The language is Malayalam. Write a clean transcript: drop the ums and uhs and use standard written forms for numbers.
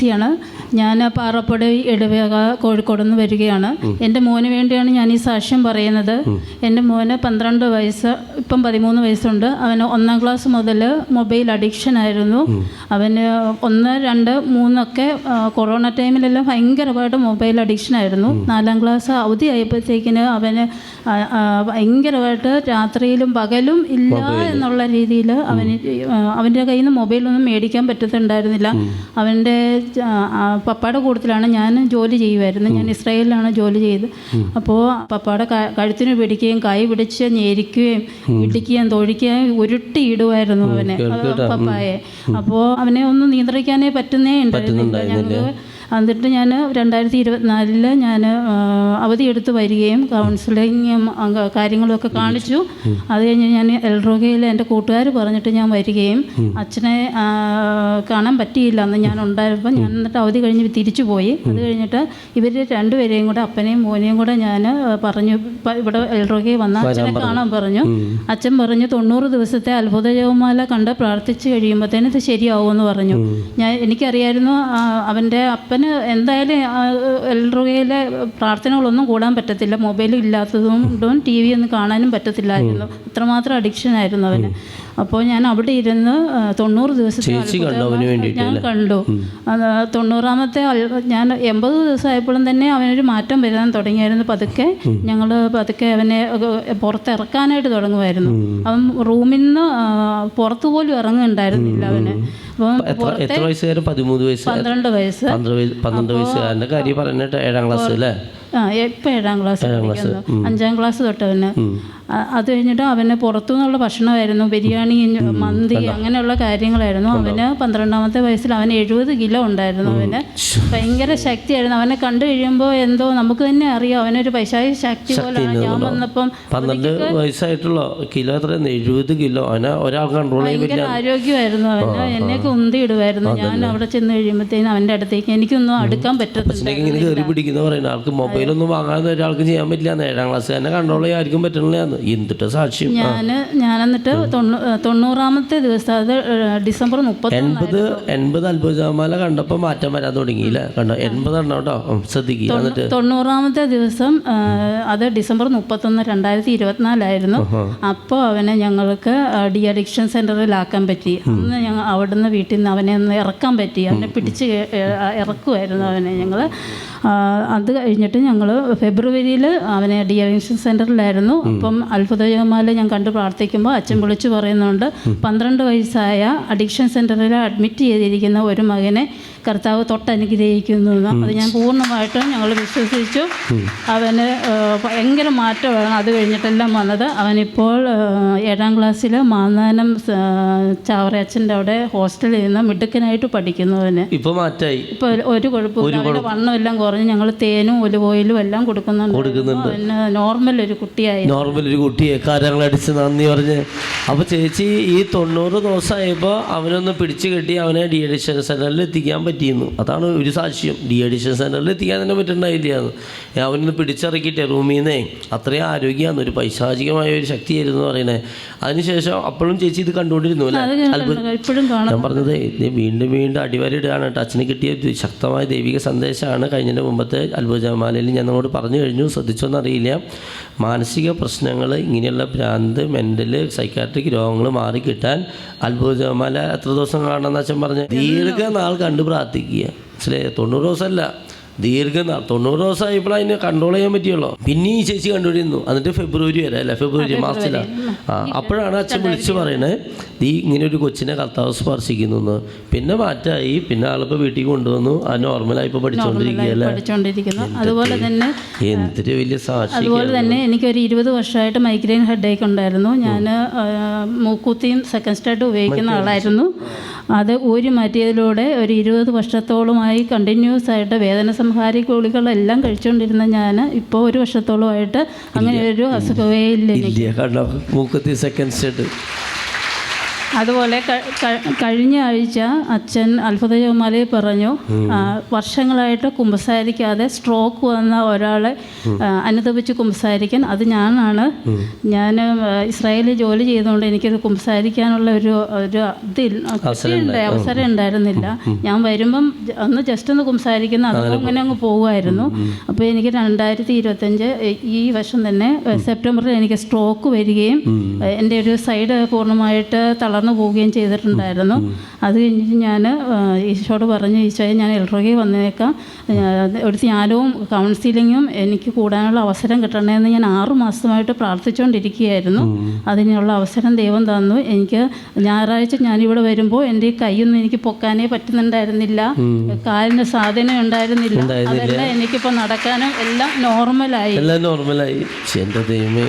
ജിൻസിയാണ്. ഞാൻ പാറപ്പടി ഇടവക കോഴിക്കോട് നിന്ന് വരികയാണ്. എൻ്റെ മോന് വേണ്ടിയാണ് ഞാൻ ഈ സാക്ഷ്യം പറയുന്നത്. എൻ്റെ മോന് 12 വയസ്സ്, ഇപ്പം 13 വയസ്സുണ്ട്. അവന് 1ാം ക്ലാസ് മുതൽ മൊബൈൽ അഡിക്ഷൻ ആയിരുന്നു. അവന് 1, 2, 3 കൊറോണ ടൈമിലെല്ലാം ഭയങ്കരമായിട്ട് മൊബൈൽ അഡിക്ഷൻ ആയിരുന്നു. 4ാം ക്ലാസ് അവധി ആയപ്പോഴത്തേക്കിന് അവന് ഭയങ്കരമായിട്ട് രാത്രിയിലും പകലും ഇല്ല എന്നുള്ള രീതിയിൽ അവൻ്റെ കയ്യിൽ നിന്ന് മൊബൈലൊന്നും മേടിക്കാൻ പറ്റത്തുണ്ടായിരുന്നില്ല. അവൻ്റെ പപ്പയുടെ കൂട്ടത്തിലാണ് ഞാൻ ജോലി ചെയ്യുമായിരുന്നു. ഞാൻ ഇസ്രായേലിലാണ് ജോലി ചെയ്ത്. അപ്പോൾ പപ്പയുടെ കഴുത്തിന് പിടിക്കുകയും കൈ പിടിച്ച് ഞെരിക്കുകയും ഇടിക്കുകയും തൊഴിക്കുകയും ഉരുട്ടിയിടുമായിരുന്നു അവനെ, പപ്പായെ. അപ്പോൾ അവനെ ഒന്നും നിയന്ത്രിക്കാനേ പറ്റുന്നേ ഉണ്ടായിരുന്നില്ല. ഞങ്ങൾക്ക് എന്നിട്ട് ഞാൻ 2024 ഞാൻ അവധിയെടുത്ത് വരികയും കൗൺസിലിങ്ങും കാര്യങ്ങളുമൊക്കെ കാണിച്ചു. അത് കഴിഞ്ഞ് ഞാൻ എൽറോഗയിൽ എൻ്റെ കൂട്ടുകാർ പറഞ്ഞിട്ട് ഞാൻ വരികയും അച്ഛനെ കാണാൻ പറ്റിയില്ല. അന്ന് ഞാൻ ഉണ്ടായപ്പോൾ ഞാൻ എന്നിട്ട് അവധി കഴിഞ്ഞ് തിരിച്ചു പോയി. അത് കഴിഞ്ഞിട്ട് ഇവർ രണ്ടുപേരെയും കൂടെ, അപ്പനെയും മോനെയും കൂടെ ഞാൻ പറഞ്ഞു ഇവിടെ എൽറോഗയിൽ വന്ന അച്ഛനെ കാണാൻ പറഞ്ഞു. അച്ഛൻ പറഞ്ഞു 90 ദിവസത്തെ അത്ഭുത ജപമാല കണ്ട് പ്രാർത്ഥിച്ച് കഴിയുമ്പോഴത്തേനും ഇത് ശരിയാവുമെന്ന് പറഞ്ഞു. എനിക്കറിയായിരുന്നു അവൻ്റെ അപ്പൻ എന്തായാലും എൽറുകയിലെ പ്രാർത്ഥനകളൊന്നും കൂടാൻ പറ്റത്തില്ല. മൊബൈൽ ഇല്ലാത്തതുകൊണ്ടും TV ഒന്നും കാണാനും പറ്റത്തില്ലായിരുന്നു. അത്രമാത്രം അഡിക്ഷൻ ആയിരുന്നു അവന്. അപ്പോൾ ഞാൻ അവിടെ ഇരുന്ന് 90 ദിവസത്തെ ഞാൻ കണ്ടു. 90ാമത്തെ ഞാൻ 80 ദിവസമായപ്പോഴും തന്നെ അവനൊരു മാറ്റം വരാൻ തുടങ്ങിയായിരുന്നു. പതുക്കെ അവനെ പുറത്തിറക്കാനായിട്ട് തുടങ്ങുമായിരുന്നു. അവൻ റൂമിൽ നിന്ന് പുറത്തു പോലും ഇറങ്ങുന്നുണ്ടായിരുന്നില്ല അവന്. എത്ര വയസ്സുകാരൻ? 12 വയസ്സ്. 12 വയസ്സ്. 12 വയസ്സുകാരൻ്റെ കാര്യം പറഞ്ഞിട്ട് 7ാം ക്ലാസ് അല്ലേ? ഇപ്പം 7ാം ക്ലാസ്, 5ാം ക്ലാസ് തൊട്ട് അവന്. അത് കഴിഞ്ഞിട്ട് അവന് പുറത്തുനിന്നുള്ള ഭക്ഷണമായിരുന്നു, ബിരിയാണി, മന്തി, അങ്ങനെയുള്ള കാര്യങ്ങളായിരുന്നു. അവന് 12ാമത്തെ വയസ്സിൽ അവന് 70 കിലോ ഉണ്ടായിരുന്നു. അവന് ഭയങ്കര ശക്തിയായിരുന്നു. അവനെ കണ്ടു കഴിയുമ്പോൾ എന്തോ നമുക്ക് തന്നെ അറിയാം അവനൊരു പൈശാചിക ശക്തി പോലെയാണ്. ഞാൻ വന്നപ്പം 12 വയസ്സായിട്ടുള്ള കിലോ എത്ര? 70 കിലോ. അവനെ ഒരാൾ കൺട്രോൾ ചെയ്യാൻ ഭയങ്കര ആരോഗ്യമായിരുന്നു അവന്. എന്നെയൊക്കെ ഉന്തിയിടുമായിരുന്നു. ഞാൻ അവിടെ ചെന്ന് കഴിയുമ്പോഴത്തേനും അവൻ്റെ അടുത്തേക്ക് എനിക്കൊന്നും അടുക്കാൻ പറ്റത്തില്ല. ആൾക്ക് മൊബൈലൊന്നും വാങ്ങാൻ ഒരാൾക്ക് ചെയ്യാൻ പറ്റില്ല. 7ാം ക്ലാസ് തന്നെ കൺട്രോൾ ചെയ്യാൻ ആർക്കും പറ്റണില്ല. എന്തിട്ട് സാക്ഷ്യം. ഞാൻ എന്നിട്ട് 90ാമത്തെ ദിവസം, അത് ഡിസംബർ 80 അത്ഭുത ജപമാല കണ്ടപ്പോൾ മാറ്റം വരാൻ തുടങ്ങിയില്ല. കണ്ടോ? 80 എണ്ണം കേട്ടോ, ശ്രദ്ധിക്കുക. 90ാമത്തെ ദിവസം, അത് ഡിസംബർ 31, 2024 അപ്പോൾ അവനെ ഞങ്ങൾക്ക് ഡി അഡിക്ഷൻ സെൻ്ററിലാക്കാൻ പറ്റി. അന്ന് ഞങ്ങൾ അവിടുന്ന് വീട്ടിൽ നിന്ന് അവനെ ഒന്ന് ഇറക്കാൻ പറ്റി. അവനെ പിടിച്ച് ഇറക്കുമായിരുന്നു അവനെ ഞങ്ങൾ. അത് കഴിഞ്ഞിട്ട് ഞങ്ങൾ ഫെബ്രുവരിയിൽ അവനെ ഡി അഡിക്ഷൻ സെൻ്ററിലായിരുന്നു. അപ്പം അത്ഭുത ജപമാല ഞാൻ കണ്ട് പ്രാർത്ഥിക്കുമ്പോൾ അച്ഛൻ വിളിച്ചു പറയുന്നുണ്ട് 12 വയസ്സായ അഡിക്ഷൻ സെൻ്ററിൽ അഡ്മിറ്റ് ചെയ്തിരിക്കുന്ന ഒരു മകനെ കർത്താവ് തൊട്ടനുഗ്രഹിക്കുന്നു. അത് ഞാൻ പൂർണ്ണമായിട്ടും ഞങ്ങൾ വിശ്വസിച്ചു. അവന് ഭയങ്കര മാറ്റമാണ് അത് കഴിഞ്ഞിട്ടെല്ലാം വന്നത്. അവനിപ്പോൾ 7ാം ക്ലാസ്സിൽ മാന്നാനം ചാവറയച്ഛൻ്റെ അവിടെ ഹോസ്റ്റലിൽ നിന്ന് മിടുക്കനായിട്ട് പഠിക്കുന്നു. അവന് ഇപ്പോൾ മാറ്റായി. ഇപ്പോൾ ഒരു കുഴപ്പമില്ല. അവൻ്റെ വണ്ണമെല്ലാം കുറഞ്ഞ് ഞങ്ങൾ തേനും ഒലിവ് ഓയിലും എല്ലാം കൊടുക്കുന്നുണ്ട്. പിന്നെ നോർമൽ ഒരു കുട്ടിയെ കാര്യങ്ങളടിച്ച് നന്ദി പറഞ്ഞ്. അപ്പോൾ ചേച്ചി ഈ 90 ദിവസമായപ്പോൾ അവനൊന്ന് പിടിച്ചു കെട്ടി അവനെ ഡി അഡിക്ഷൻ സെൻ്ററിൽ എത്തിക്കാൻ പറ്റിയിരുന്നു. അതാണ് ഒരു സാക്ഷ്യം. ഡി അഡിക്ഷൻ സെൻ്ററിൽ എത്തിക്കാൻ തന്നെ പറ്റുന്നുണ്ടായില്ലാന്ന്. അവനൊന്ന് പിടിച്ചിറക്കിയിട്ട് റൂമിൽ നിന്നേ. അത്രയും ആരോഗ്യമാണ്, ഒരു പൈശാചികമായ ഒരു ശക്തിയായിരുന്നു എന്ന് പറയണേ. അതിനുശേഷം അപ്പോഴും ചേച്ചി ഇത് കണ്ടുകൊണ്ടിരുന്നു അല്ലേ? ഞാൻ പറഞ്ഞത് വീണ്ടും അടിവരയിടുകയാണ് കേട്ടോ. അച്ഛന് കിട്ടിയ ഒരു ശക്തമായ ദൈവിക സന്ദേശമാണ് കഴിഞ്ഞതിൻ്റെ മുമ്പത്തെ അത്ഭുത ജപമാലയിൽ ഞാൻ നമ്മളോട് പറഞ്ഞു കഴിഞ്ഞു. ശ്രദ്ധിച്ചോന്നറിയില്ല. മാനസിക പ്രശ്നങ്ങൾ, ഇങ്ങനെയുള്ള ഭ്രാന്ത്, മെൻ്റൽ, സൈക്കാട്രിക് രോഗങ്ങൾ മാറിക്കിട്ടാൻ അത്ഭുത ജപമാല എത്ര ദിവസം കാണണമെന്ന് അച്ഛൻ പറഞ്ഞു? ദീർഘനാൾ കണ്ട് പ്രാർത്ഥിക്കുക. മനസ്സിലായി? 90 ദിവസമല്ല, ദീർഘനാൾ. 90 ദിവസമായപ്പോൾ അതിനെ കൺട്രോൾ ചെയ്യാൻ പറ്റിയുള്ളൂ. പിന്നെ ഈ ചേച്ചി കണ്ടുപിടിക്കുന്നു. എന്നിട്ട് ഫെബ്രുവരി വരെ അല്ലേ? ഫെബ്രുവരി മാസത്തിലാണ്. അപ്പോഴാണ് അച്ഛൻ വിളിച്ച് പറയണത് ഇങ്ങനെ ഒരു കൊച്ചിനെ കർത്താവ് സ്പർശിക്കുന്നു. പിന്നെ മാറ്റമായി. പിന്നെ ആളിപ്പോൾ വീട്ടിൽ കൊണ്ടുവന്നു. ആ നോർമലായി ഇപ്പോൾ പഠിച്ചുകൊണ്ടിരിക്കുന്നു. അതുപോലെ തന്നെ എന്തൊരു വലിയ സാക്ഷി. അതുപോലെ തന്നെ എനിക്കൊരു 20 വർഷമായിട്ട് മൈഗ്രെയിൻ ഹെഡേക്ക് ഉണ്ടായിരുന്നു. ഞാൻ മൂക്കുത്തിയും സെക്കൻഡ് സ്റ്റേറ്റ് ഉപയോഗിക്കുന്ന ആളായിരുന്നു. അത് ഊരി മാറ്റിയതിലൂടെ ഒരു 20 വർഷത്തോളമായി കണ്ടിന്യൂസ് ആയിട്ട് വേദന സംഹാരി ഗുളികളെല്ലാം കഴിച്ചുകൊണ്ടിരുന്ന ഞാൻ ഇപ്പോൾ 1 വർഷത്തോളമായിട്ട് അങ്ങനെ ഒരു അസുഖമേ ഇല്ല. മൂക്കുത്തി സെക്കൻഡ് സ്റ്റേറ്റ് അതുപോലെ കഴിഞ്ഞ ആഴ്ച അച്ഛൻ അത്ഭുത ജപമാലയിൽ പറഞ്ഞു, വർഷങ്ങളായിട്ട് കുമ്പസാരിക്കാതെ സ്ട്രോക്ക് വന്ന ഒരാളെ അനുദപിച്ച് കുമ്പസാരിക്കാൻ. അത് ഞാനാണ്. ഞാൻ ഇസ്രായേലിൽ ജോലി ചെയ്തുകൊണ്ട് എനിക്കത് കുമ്പസാരിക്കാനുള്ള ഒരു അവസരം ഉണ്ടായിരുന്നില്ല. ഞാൻ വരുമ്പം ഒന്ന് ജസ്റ്റ് ഒന്ന് കുമ്പസാരിക്കുന്ന അത് അങ്ങനെ അങ്ങ് പോകുമായിരുന്നു. അപ്പോൾ എനിക്ക് 2025 ഈ വർഷം തന്നെ സെപ്റ്റംബറിൽ എനിക്ക് സ്ട്രോക്ക് വരികയും എൻ്റെ ഒരു സൈഡ് പൂർണ്ണമായിട്ട് തളർന്നു പോവുകയും ചെയ്തിട്ടുണ്ടായിരുന്നു. അത് കഴിഞ്ഞിട്ട് ഞാൻ ഈശോയോട് പറഞ്ഞു, ഈശോയെ ഞാൻ എൽറോഗയിൽ വന്നേക്കാം, ഒരു ധ്യാനവും കൗൺസിലിങ്ങും എനിക്ക് കൂടാനുള്ള അവസരം കിട്ടണമെന്ന് ഞാൻ 6 മാസമായിട്ട് പ്രാർത്ഥിച്ചുകൊണ്ടിരിക്കുകയായിരുന്നു. അതിനുള്ള അവസരം ദൈവം തന്നു. എനിക്ക് ഞായറാഴ്ച ഞാനിവിടെ വരുമ്പോൾ എൻ്റെ ഈ കൈയൊന്നും എനിക്ക് പൊക്കാനേ പറ്റുന്നുണ്ടായിരുന്നില്ല, കാലിന് സ്വാധീനം ഉണ്ടായിരുന്നില്ല. അതെല്ലാം എനിക്കിപ്പോൾ നടക്കാനും എല്ലാം നോർമലായി. എൻ്റെ ദൈവമേ.